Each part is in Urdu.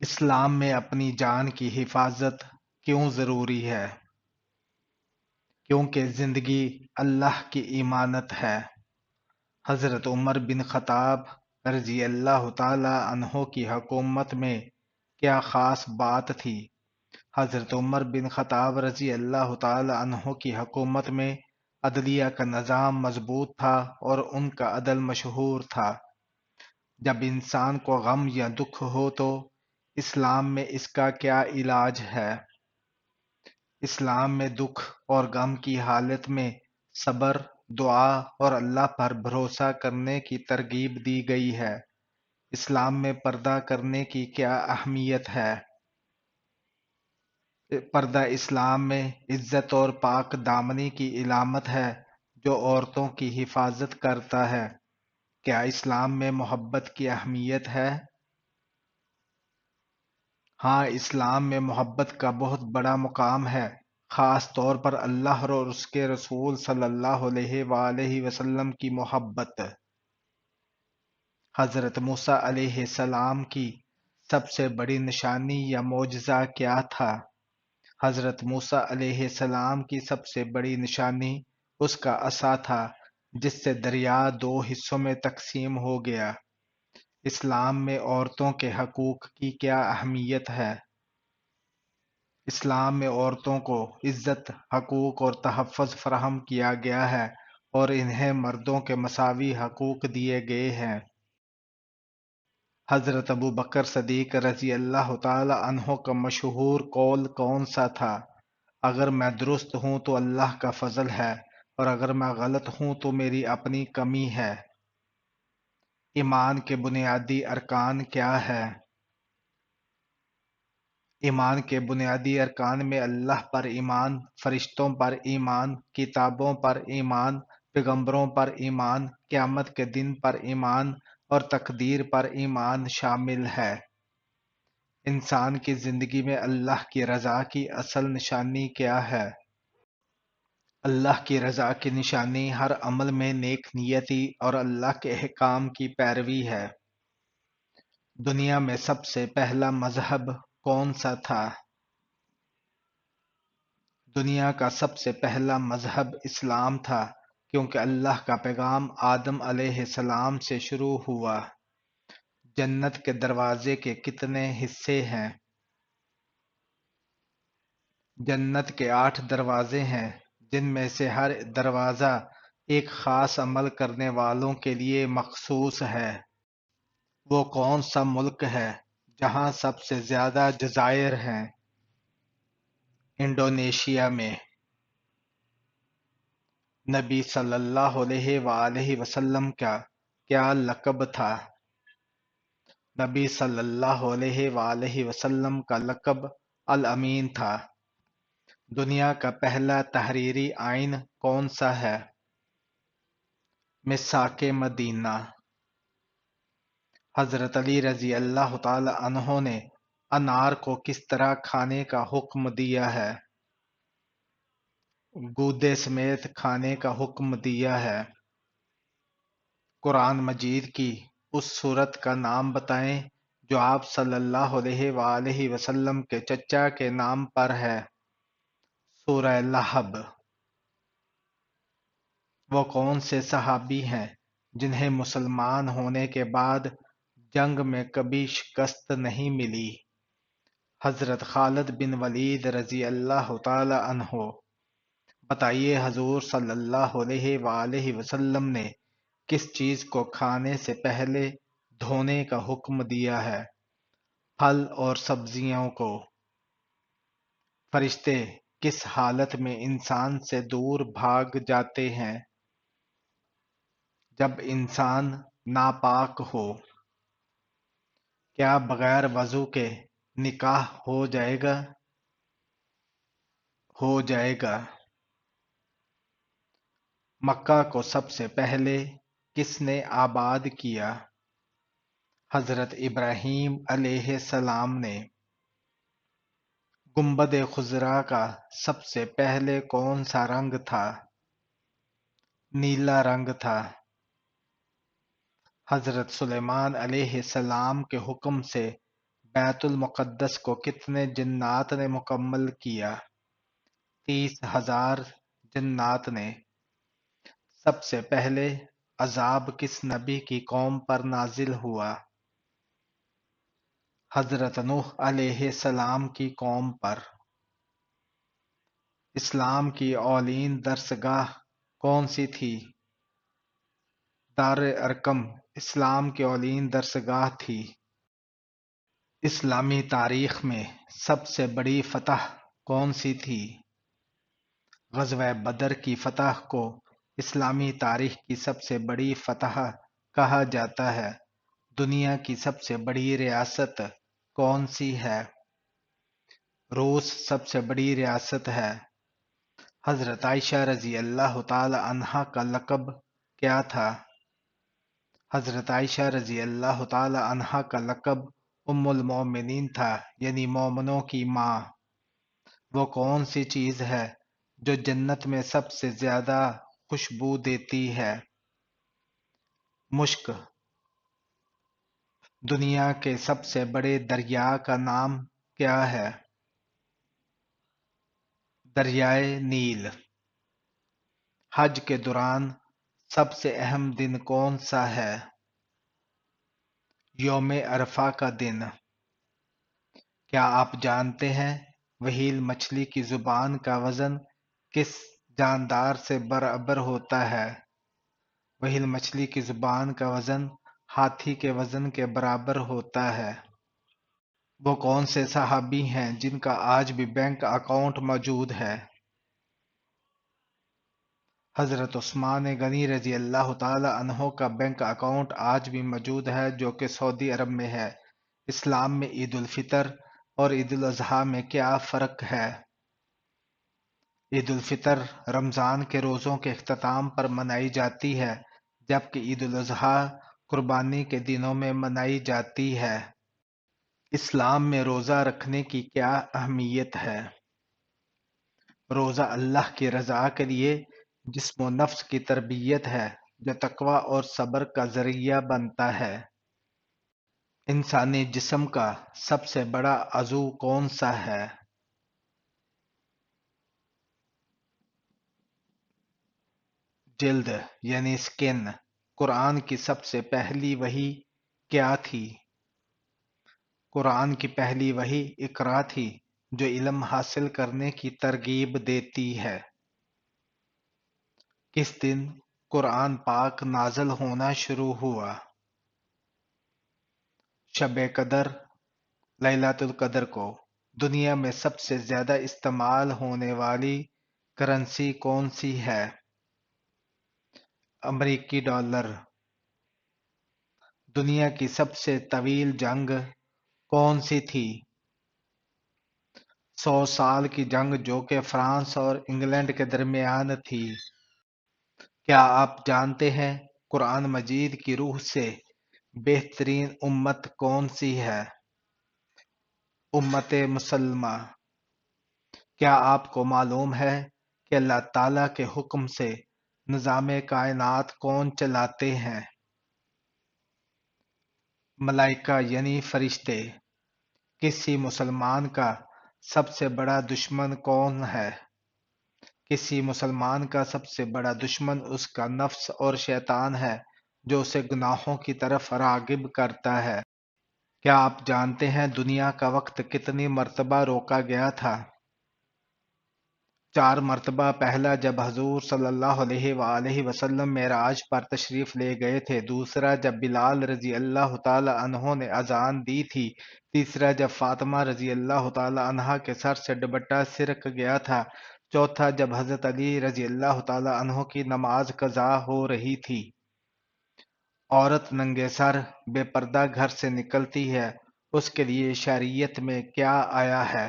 اسلام میں اپنی جان کی حفاظت کیوں ضروری ہے؟ کیونکہ زندگی اللہ کی امانت ہے۔ حضرت عمر بن خطاب رضی اللہ تعالی عنہ کی حکومت میں کیا خاص بات تھی؟ حضرت عمر بن خطاب رضی اللہ تعالی عنہ کی حکومت میں عدلیہ کا نظام مضبوط تھا اور ان کا عدل مشہور تھا۔ جب انسان کو غم یا دکھ ہو تو اسلام میں اس کا کیا علاج ہے؟ اسلام میں دکھ اور غم کی حالت میں صبر، دعا اور اللہ پر بھروسہ کرنے کی ترغیب دی گئی ہے۔ اسلام میں پردہ کرنے کی کیا اہمیت ہے؟ پردہ اسلام میں عزت اور پاک دامنی کی علامت ہے جو عورتوں کی حفاظت کرتا ہے۔ کیا اسلام میں محبت کی اہمیت ہے؟ ہاں، اسلام میں محبت کا بہت بڑا مقام ہے، خاص طور پر اللہ اور اس کے رسول صلی اللہ علیہ وآلہ وسلم کی محبت۔ حضرت موسیٰ علیہ السلام کی سب سے بڑی نشانی یا معجزہ کیا تھا؟ حضرت موسیٰ علیہ السلام کی سب سے بڑی نشانی اس کا عصا تھا جس سے دریا دو حصوں میں تقسیم ہو گیا۔ اسلام میں عورتوں کے حقوق کی کیا اہمیت ہے؟ اسلام میں عورتوں کو عزت، حقوق اور تحفظ فراہم کیا گیا ہے اور انہیں مردوں کے مساوی حقوق دیے گئے ہیں۔ حضرت ابو بکر صدیق رضی اللہ تعالی عنہ کا مشہور قول کون سا تھا؟ اگر میں درست ہوں تو اللہ کا فضل ہے اور اگر میں غلط ہوں تو میری اپنی کمی ہے۔ ایمان کے بنیادی ارکان کیا ہے؟ ایمان کے بنیادی ارکان میں اللہ پر ایمان، فرشتوں پر ایمان، کتابوں پر ایمان، پیغمبروں پر ایمان، قیامت کے دن پر ایمان اور تقدیر پر ایمان شامل ہے۔ انسان کی زندگی میں اللہ کی رضا کی اصل نشانی کیا ہے؟ اللہ کی رضا کی نشانی ہر عمل میں نیک نیتی اور اللہ کے احکام کی پیروی ہے۔ دنیا میں سب سے پہلا مذہب کون سا تھا؟ دنیا کا سب سے پہلا مذہب اسلام تھا کیونکہ اللہ کا پیغام آدم علیہ السلام سے شروع ہوا۔ جنت کے دروازے کے کتنے حصے ہیں؟ جنت کے 8 دروازے ہیں جن میں سے ہر دروازہ ایک خاص عمل کرنے والوں کے لیے مخصوص ہے۔ وہ کون سا ملک ہے جہاں سب سے زیادہ جزائر ہیں؟ انڈونیشیا میں۔ نبی صلی اللہ علیہ وآلہ وسلم کا کیا لقب تھا؟ نبی صلی اللہ علیہ وآلہ وسلم کا لقب الامین تھا۔ دنیا کا پہلا تحریری آئین کون سا ہے؟ میثاق مدینہ۔ حضرت علی رضی اللہ تعالی عنہ نے انار کو کس طرح کھانے کا حکم دیا ہے؟ گودے سمیت کھانے کا حکم دیا ہے۔ قرآن مجید کی اس سورت کا نام بتائیں جو آپ صلی اللہ علیہ وآلہ وسلم کے چچا کے نام پر ہے۔ سورہ لہب۔ وہ کون سے صحابی ہیں جنہیں مسلمان ہونے کے بعد جنگ میں کبھی شکست نہیں ملی؟ حضرت خالد بن ولید رضی اللہ تعالی عنہ۔ بتائیے حضور صلی اللہ علیہ وآلہ وسلم نے کس چیز کو کھانے سے پہلے دھونے کا حکم دیا ہے؟ پھل اور سبزیوں کو۔ فرشتے کس حالت میں انسان سے دور بھاگ جاتے ہیں؟ جب انسان ناپاک ہو۔ کیا بغیر وضو کے نکاح ہو جائے گا؟ ہو جائے گا۔ مکہ کو سب سے پہلے کس نے آباد کیا؟ حضرت ابراہیم علیہ السلام نے۔ گنبد خضرا کا سب سے پہلے کون سا رنگ تھا؟ نیلا رنگ تھا۔ حضرت سلیمان علیہ السلام کے حکم سے بیت المقدس کو کتنے جنات نے مکمل کیا؟ 30,000 جنات نے۔ سب سے پہلے عذاب کس نبی کی قوم پر نازل ہوا؟ حضرت نوح علیہ السلام کی قوم پر۔ اسلام کی اولین درسگاہ کون سی تھی؟ دار ارقم اسلام کی اولین درسگاہ تھی۔ اسلامی تاریخ میں سب سے بڑی فتح کون سی تھی؟ غزوہ بدر کی فتح کو اسلامی تاریخ کی سب سے بڑی فتح کہا جاتا ہے۔ دنیا کی سب سے بڑی ریاست کون سی ہے؟ روس سب سے بڑی ریاست ہے۔ حضرت عائشہ رضی اللہ تعالی عنہا کا لقب کیا تھا؟ حضرت عائشہ رضی اللہ تعالی عنہا کا لقب ام المومنین تھا، یعنی مومنوں کی ماں۔ وہ کون سی چیز ہے جو جنت میں سب سے زیادہ خوشبو دیتی ہے؟ مشک۔ دنیا کے سب سے بڑے دریا کا نام کیا ہے؟ دریائے نیل۔ حج کے دوران سب سے اہم دن کون سا ہے؟ یوم عرفہ کا دن۔ کیا آپ جانتے ہیں وہیل مچھلی کی زبان کا وزن کس جاندار سے برابر ہوتا ہے؟ وہیل مچھلی کی زبان کا وزن ہاتھی کے وزن کے برابر ہوتا ہے۔ وہ کون سے صحابی ہیں جن کا آج بھی بینک اکاؤنٹ موجود ہے؟ حضرت عثمان غنی رضی اللہ تعالی عنہ کا بینک اکاؤنٹ آج بھی موجود ہے، جو کہ سعودی عرب میں ہے۔ اسلام میں عید الفطر اور عید الاضحیٰ میں کیا فرق ہے؟ عید الفطر رمضان کے روزوں کے اختتام پر منائی جاتی ہے، جبکہ عید الاضحیٰ قربانی کے دنوں میں منائی جاتی ہے۔ اسلام میں روزہ رکھنے کی کیا اہمیت ہے؟ روزہ اللہ کی رضا کے لیے جسم و نفس کی تربیت ہے، جو تقوی اور صبر کا ذریعہ بنتا ہے۔ انسانی جسم کا سب سے بڑا عضو کون سا ہے؟ جلد یعنی سکن۔ قرآن کی سب سے پہلی وحی کیا تھی؟ قرآن کی پہلی وحی اقرا تھی، جو علم حاصل کرنے کی ترغیب دیتی ہے۔ کس دن قرآن پاک نازل ہونا شروع ہوا؟ شب قدر، لیلۃ القدر کو۔ دنیا میں سب سے زیادہ استعمال ہونے والی کرنسی کون سی ہے؟ امریکی ڈالر۔ دنیا کی سب سے طویل جنگ کون سی تھی؟ 100 سال کی جنگ، جو کہ فرانس اور انگلینڈ کے درمیان تھی۔ کیا آپ جانتے ہیں قرآن مجید کی روح سے بہترین امت کون سی ہے؟ امت مسلمہ۔ کیا آپ کو معلوم ہے کہ اللہ تعالیٰ کے حکم سے نظام کائنات کون چلاتے ہیں؟ ملائکہ یعنی فرشتے۔ کسی مسلمان کا سب سے بڑا دشمن کون ہے؟ کسی مسلمان کا سب سے بڑا دشمن اس کا نفس اور شیطان ہے، جو اسے گناہوں کی طرف راغب کرتا ہے۔ کیا آپ جانتے ہیں دنیا کا وقت کتنی مرتبہ روکا گیا تھا؟ 4 مرتبہ۔ پہلا جب حضور صلی اللہ علیہ وآلہ وسلم معراج پر تشریف لے گئے تھے۔ دوسرا جب بلال رضی اللہ تعالی عنہ نے اذان دی تھی۔ تیسرا جب فاطمہ رضی اللہ تعالی عنہا کے سر سے دوپٹہ سرک گیا تھا۔ چوتھا جب حضرت علی رضی اللہ تعالی عنہ کی نماز قضا ہو رہی تھی۔ عورت ننگے سر بے پردہ گھر سے نکلتی ہے، اس کے لیے شریعت میں کیا آیا ہے؟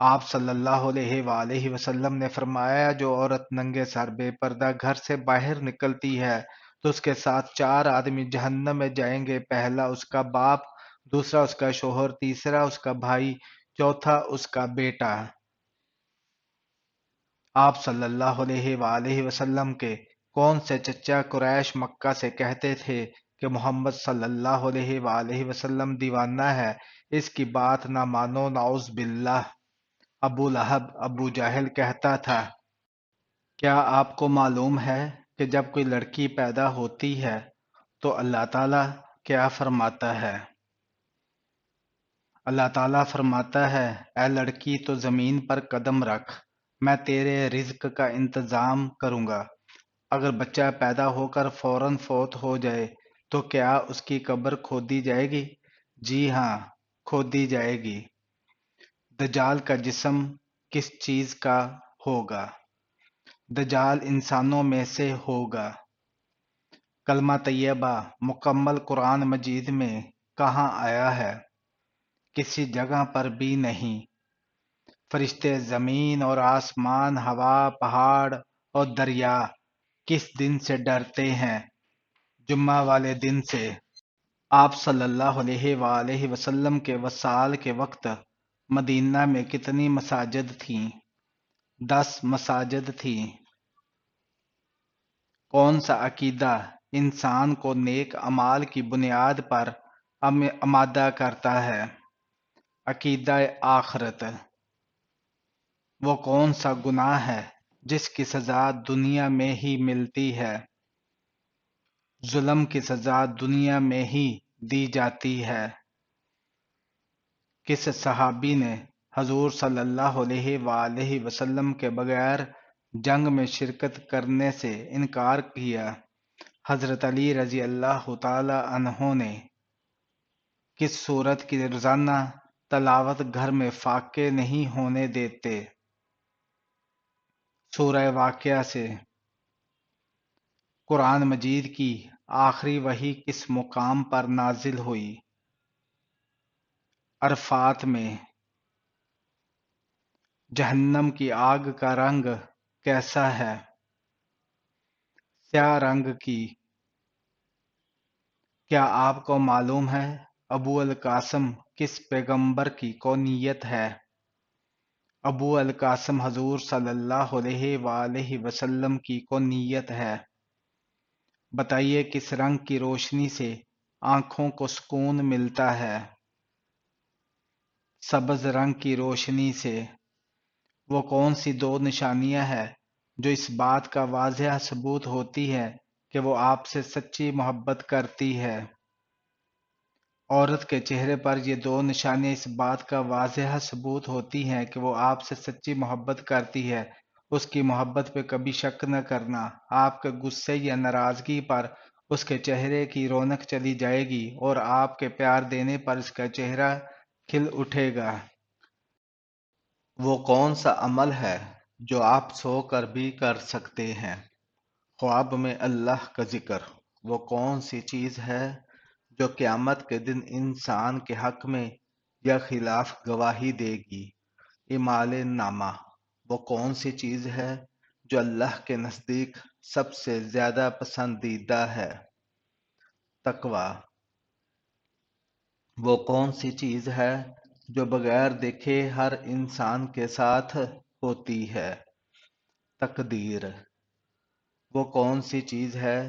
آپ صلی اللہ علیہ وآلہ وسلم نے فرمایا، جو عورت ننگے سر بے پردہ گھر سے باہر نکلتی ہے تو اس کے ساتھ 4 آدمی جہنم میں جائیں گے۔ پہلا اس کا باپ، دوسرا اس کا شوہر، تیسرا اس کا بھائی، چوتھا اس کا بیٹا۔ آپ صلی اللہ علیہ وآلہ وسلم کے کون سے چچا قریش مکہ سے کہتے تھے کہ محمد صلی اللہ علیہ وآلہ وسلم دیوانہ ہے، اس کی بات نہ مانو، نعوذ باللہ۔ ابو لہب ابو جہل کہتا تھا، کیا آپ کو معلوم ہے کہ جب کوئی لڑکی پیدا ہوتی ہے تو اللہ تعالیٰ کیا فرماتا ہے؟ اللہ تعالیٰ فرماتا ہے، اے لڑکی تو زمین پر قدم رکھ، میں تیرے رزق کا انتظام کروں گا۔ اگر بچہ پیدا ہو کر فوراً فوت ہو جائے تو کیا اس کی قبر کھودی جائے گی؟ جی ہاں، کھودی جائے گی۔ دجال کا جسم کس چیز کا ہوگا؟ دجال انسانوں میں سے ہوگا۔ کلمہ طیبہ مکمل قرآن مجید میں کہاں آیا ہے؟ کسی جگہ پر بھی نہیں۔ فرشتے، زمین اور آسمان، ہوا، پہاڑ اور دریا کس دن سے ڈرتے ہیں؟ جمعہ والے دن سے۔ آپ صلی اللہ علیہ وآلہ وسلم کے وصال کے وقت مدینہ میں کتنی مساجد تھیں؟ 10 مساجد تھیں۔ کون سا عقیدہ انسان کو نیک اعمال کی بنیاد پر آمادہ کرتا ہے؟ عقیدہ آخرت۔ وہ کون سا گناہ ہے جس کی سزا دنیا میں ہی ملتی ہے؟ ظلم کی سزا دنیا میں ہی دی جاتی ہے۔ کس صحابی نے حضور صلی اللہ علیہ وآلہ وسلم کے بغیر جنگ میں شرکت کرنے سے انکار کیا؟ حضرت علی رضی اللہ تعالی عنہ نے۔ کس سورت کی روزانہ تلاوت گھر میں فاقے نہیں ہونے دیتے؟ سورہ واقعہ سے۔ قرآن مجید کی آخری وحی کس مقام پر نازل ہوئی؟ عرفات میں۔ جہنم کی آگ کا رنگ کیسا ہے؟ سیاہ رنگ کی۔ کیا آپ کو معلوم ہے ابو القاسم کس پیغمبر کی کونیت ہے؟ ابو القاسم حضور صلی اللہ علیہ وآلہ وسلم کی کونیت ہے۔ بتائیے کس رنگ کی روشنی سے آنکھوں کو سکون ملتا ہے؟ سبز رنگ کی روشنی سے۔ وہ کون سی 2 نشانیاں ہیں جو اس بات کا واضح ثبوت ہوتی ہے کہ وہ آپ سے سچی محبت کرتی ہے؟ عورت کے چہرے پر یہ 2 نشانیاں اس بات کا واضح ثبوت ہوتی ہیں کہ وہ آپ سے سچی محبت کرتی ہے۔ اس کی محبت پہ کبھی شک نہ کرنا۔ آپ کے غصے یا ناراضگی پر اس کے چہرے کی رونق چلی جائے گی اور آپ کے پیار دینے پر اس کا چہرہ کھل اٹھے گا۔ وہ کون سا عمل ہے جو آپ سو کر بھی کر سکتے ہیں؟ خواب میں اللہ کا ذکر۔ وہ کون سی چیز ہے جو قیامت کے دن انسان کے حق میں یا خلاف گواہی دے گی؟ اعمال نامہ۔ وہ کون سی چیز ہے جو اللہ کے نزدیک سب سے زیادہ پسندیدہ ہے؟ تقوی۔ وہ کون سی چیز ہے جو بغیر دیکھے ہر انسان کے ساتھ ہوتی ہے؟ تقدیر۔ وہ کون سی چیز ہے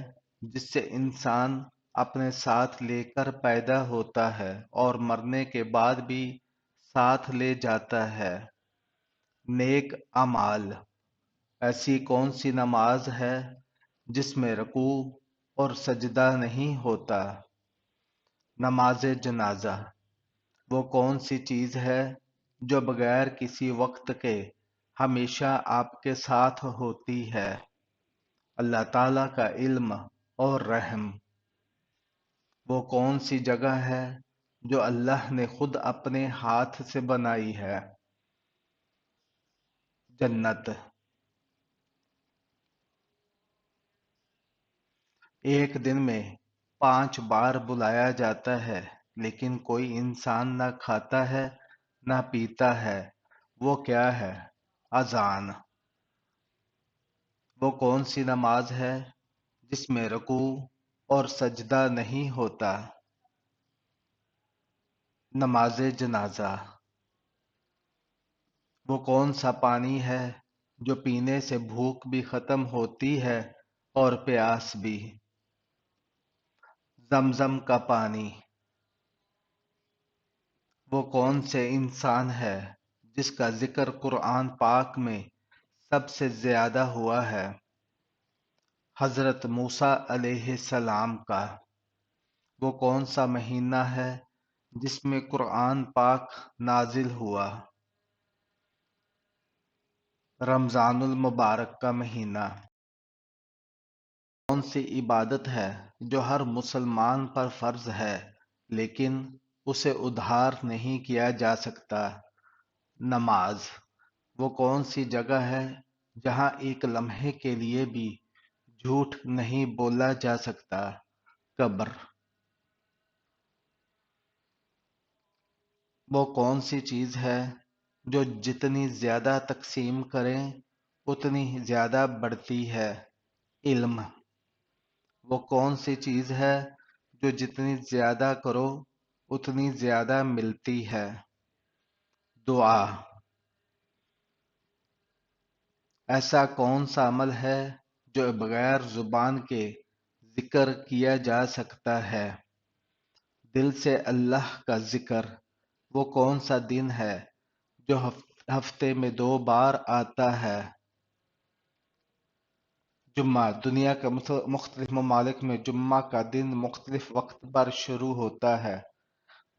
جس سے انسان اپنے ساتھ لے کر پیدا ہوتا ہے اور مرنے کے بعد بھی ساتھ لے جاتا ہے؟ نیک اعمال۔ ایسی کون سی نماز ہے جس میں رکوع اور سجدہ نہیں ہوتا؟ نماز جنازہ۔ وہ کون سی چیز ہے جو بغیر کسی وقت کے ہمیشہ آپ کے ساتھ ہوتی ہے؟ اللہ تعالیٰ کا علم اور رحم۔ وہ کون سی جگہ ہے جو اللہ نے خود اپنے ہاتھ سے بنائی ہے؟ جنت۔ ایک دن میں 5 بار بلایا جاتا ہے لیکن کوئی انسان نہ کھاتا ہے نہ پیتا ہے، وہ کیا ہے؟ اذان۔ وہ کون سی نماز ہے جس میں رکوع اور سجدہ نہیں ہوتا؟ نماز جنازہ۔ وہ کون سا پانی ہے جو پینے سے بھوک بھی ختم ہوتی ہے اور پیاس بھی؟ زمزم کا پانی۔ وہ کون سے انسان ہے جس کا ذکر قرآن پاک میں سب سے زیادہ ہوا ہے؟ حضرت موسیٰ علیہ السلام کا۔ وہ کون سا مہینہ ہے جس میں قرآن پاک نازل ہوا؟ رمضان المبارک کا مہینہ۔ کون سی عبادت ہے جو ہر مسلمان پر فرض ہے لیکن اسے ادھار نہیں کیا جا سکتا؟ نماز۔ وہ کون سی جگہ ہے جہاں ایک لمحے کے لیے بھی جھوٹ نہیں بولا جا سکتا؟ قبر۔ وہ کون سی چیز ہے جو جتنی زیادہ تقسیم کریں اتنی زیادہ بڑھتی ہے؟ علم۔ وہ کون سی چیز ہے جو جتنی زیادہ کرو اتنی زیادہ ملتی ہے؟ دعا۔ ایسا کون سا عمل ہے جو بغیر زبان کے ذکر کیا جا سکتا ہے؟ دل سے اللہ کا ذکر۔ وہ کون سا دن ہے جو ہفتے میں 2 بار آتا ہے؟ جمعہ۔ دنیا کے مختلف ممالک میں جمعہ کا دن مختلف وقت پر شروع ہوتا ہے۔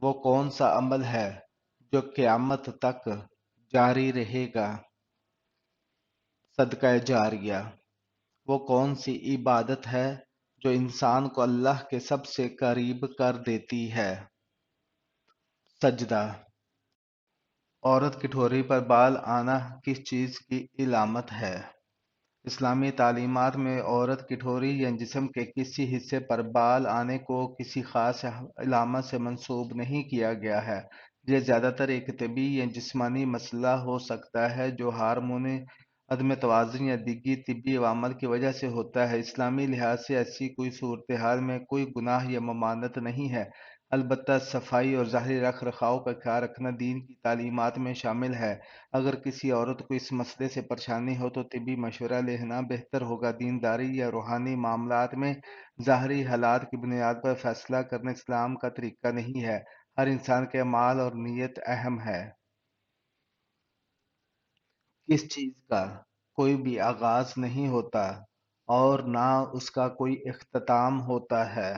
وہ کون سا عمل ہے جو قیامت تک جاری رہے گا؟ صدقہ جاریہ۔ وہ کون سی عبادت ہے جو انسان کو اللہ کے سب سے قریب کر دیتی ہے؟ سجدہ۔ عورت کی ٹھوری پر بال آنا کس چیز کی علامت ہے؟ اسلامی تعلیمات میں عورت کی ٹھوری یا جسم کے کسی حصے پر بال آنے کو کسی خاص علامت سے منسوب نہیں کیا گیا ہے۔ یہ زیادہ تر ایک طبی یا جسمانی مسئلہ ہو سکتا ہے جو ہارمونی عدم توازن یا دیگر طبی عوامل کی وجہ سے ہوتا ہے۔ اسلامی لحاظ سے ایسی کوئی صورتحال میں کوئی گناہ یا ممانعت نہیں ہے، البتہ صفائی اور ظاہری رکھ رکھاؤ کا خیال رکھنا دین کی تعلیمات میں شامل ہے۔ اگر کسی عورت کو اس مسئلے سے پریشانی ہو تو طبی مشورہ لینا بہتر ہوگا۔ دینداری یا روحانی معاملات میں ظاہری حالات کی بنیاد پر فیصلہ کرنا اسلام کا طریقہ نہیں ہے۔ ہر انسان کے اعمال اور نیت اہم ہے۔ کس چیز کا کوئی بھی آغاز نہیں ہوتا اور نہ اس کا کوئی اختتام ہوتا ہے؟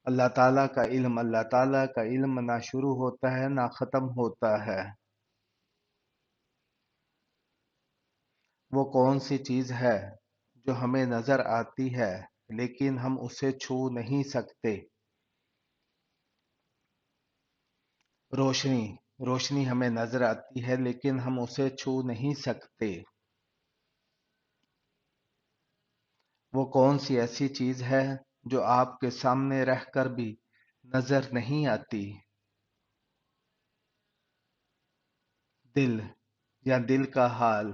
اللہ تعالیٰ کا علم۔ اللہ تعالیٰ کا علم نہ شروع ہوتا ہے نہ ختم ہوتا ہے۔ وہ کون سی چیز ہے جو ہمیں نظر آتی ہے لیکن ہم اسے چھو نہیں سکتے؟ روشنی۔ روشنی ہمیں نظر آتی ہے لیکن ہم اسے چھو نہیں سکتے۔ وہ کون سی ایسی چیز ہے جو آپ کے سامنے رہ کر بھی نظر نہیں آتی؟ دل یا دل کا حال۔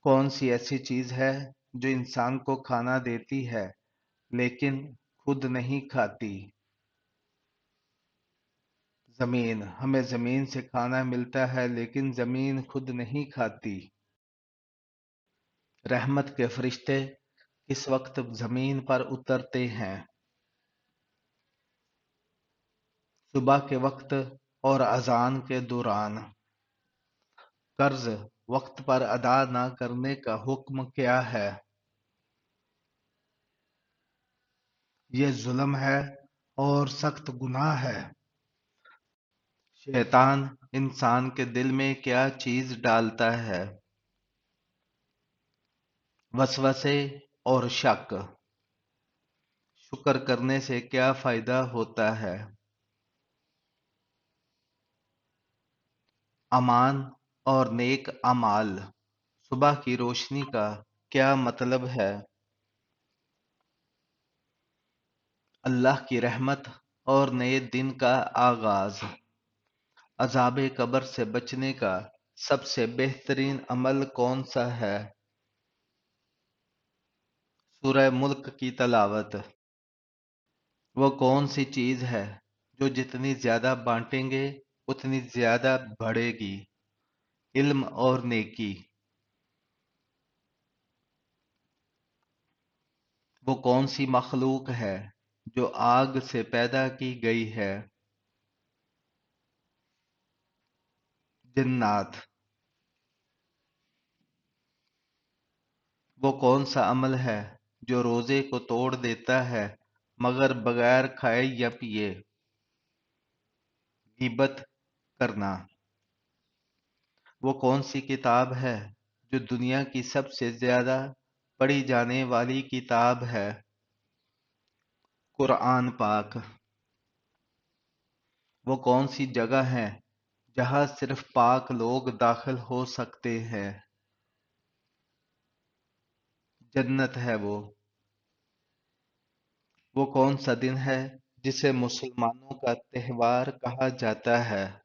کون سی ایسی چیز ہے جو انسان کو کھانا دیتی ہے لیکن خود نہیں کھاتی؟ زمین۔ ہمیں زمین سے کھانا ملتا ہے لیکن زمین خود نہیں کھاتی۔ رحمت کے فرشتے کس وقت زمین پر اترتے ہیں؟ صبح کے وقت اور اذان کے دوران۔ قرض وقت پر ادا نہ کرنے کا حکم کیا ہے؟ یہ ظلم ہے اور سخت گناہ ہے۔ شیطان انسان کے دل میں کیا چیز ڈالتا ہے؟ وسوسے اور شک۔ شکر کرنے سے کیا فائدہ ہوتا ہے؟ امان اور نیک اعمال۔ صبح کی روشنی کا کیا مطلب ہے؟ اللہ کی رحمت اور نئے دن کا آغاز۔ عذاب قبر سے بچنے کا سب سے بہترین عمل کون سا ہے؟ سورہ ملک کی تلاوت۔ وہ کون سی چیز ہے جو جتنی زیادہ بانٹیں گے اتنی زیادہ بڑھے گی؟ علم اور نیکی۔ وہ کون سی مخلوق ہے جو آگ سے پیدا کی گئی ہے؟ جنات۔ وہ کون سا عمل ہے جو روزے کو توڑ دیتا ہے مگر بغیر کھائے یا پیے؟ غیبت کرنا۔ وہ کون سی کتاب ہے جو دنیا کی سب سے زیادہ پڑھی جانے والی کتاب ہے؟ قرآن پاک۔ وہ کون سی جگہ ہے جہاں صرف پاک لوگ داخل ہو سکتے ہیں؟ جنت ہے وہ۔ وہ کون سا دن ہے جسے مسلمانوں کا تہوار کہا جاتا ہے؟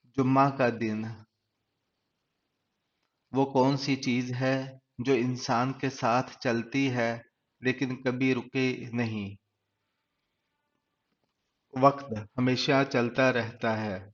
جمعہ کا دن۔ وہ کون سی چیز ہے جو انسان کے ساتھ چلتی ہے لیکن کبھی رکے نہیں؟ وقت ہمیشہ چلتا رہتا ہے۔